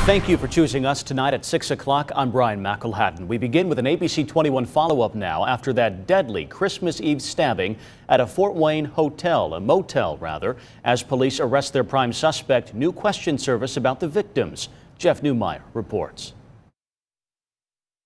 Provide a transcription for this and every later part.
Thank you for choosing us tonight at 6 o'clock. I'm Brian McElhatton. We begin with an ABC 21 follow-up now after that deadly Christmas Eve stabbing at a Fort Wayne motel rather, as police arrest their prime suspect. New question service about the victims. Jeff Newmeyer reports.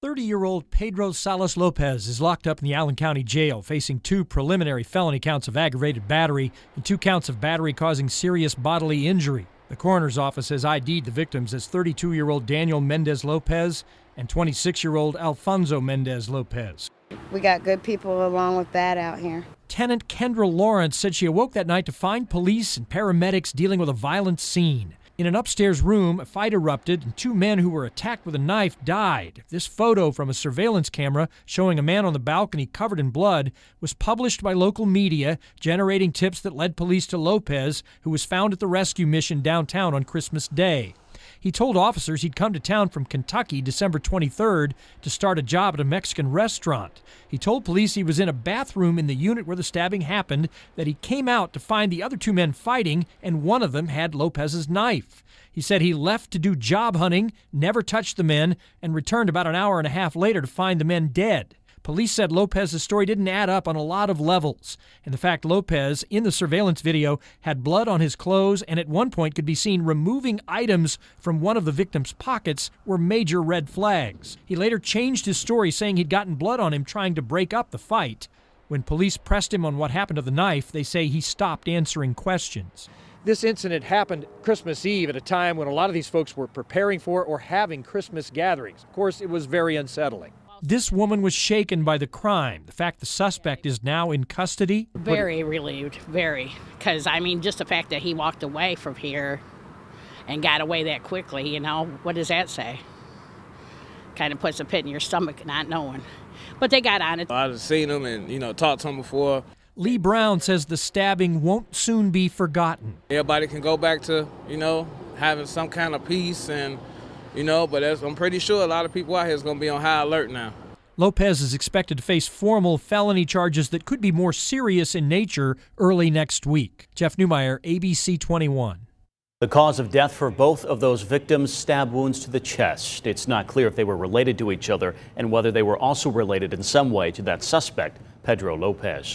30-year-old Pedro Salas Lopez is locked up in the Allen County Jail, facing 2 preliminary felony counts of aggravated battery and 2 counts of battery causing serious bodily injury. The coroner's office has ID'd the victims as 32-year-old Daniel Mendez Lopez and 26-year-old Alfonso Mendez Lopez. We got good people along with that out here. Tenant Kendra Lawrence said she awoke that night to find police and paramedics dealing with a violent scene. In an upstairs room, a fight erupted and 2 men who were attacked with a knife died. This photo from a surveillance camera showing a man on the balcony covered in blood was published by local media, generating tips that led police to Lopez, who was found at the rescue mission downtown on Christmas Day. He told officers he'd come to town from Kentucky December 23rd to start a job at a Mexican restaurant. He told police he was in a bathroom in the unit where the stabbing happened, that he came out to find the other 2 men fighting, and one of them had Lopez's knife. He said he left to do job hunting, never touched the men, and returned about an hour and a half later to find the men dead. Police said Lopez's story didn't add up on a lot of levels, and the fact Lopez, in the surveillance video, had blood on his clothes and at one point could be seen removing items from one of the victim's pockets were major red flags. He later changed his story, saying he'd gotten blood on him trying to break up the fight. When police pressed him on what happened to the knife, they say he stopped answering questions. This incident happened Christmas Eve at a time when a lot of these folks were preparing for or having Christmas gatherings. Of course, it was very unsettling. This woman was shaken by the crime. The fact the suspect is now in custody. Very relieved, very. Because, I mean, just the fact that he walked away from here and got away that quickly, you know, what does that say? Kind of puts a pit in your stomach not knowing. But they got on it. I've seen him and, talked to him before. Lee Brown says the stabbing won't soon be forgotten. Everybody can go back to, having some kind of peace and, but I'm pretty sure a lot of people out here is going to be on high alert now. Lopez is expected to face formal felony charges that could be more serious in nature early next week. Jeff Newmeyer, ABC 21. The cause of death for both of those victims, stab wounds to the chest. It's not clear if they were related to each other and whether they were also related in some way to that suspect, Pedro Lopez.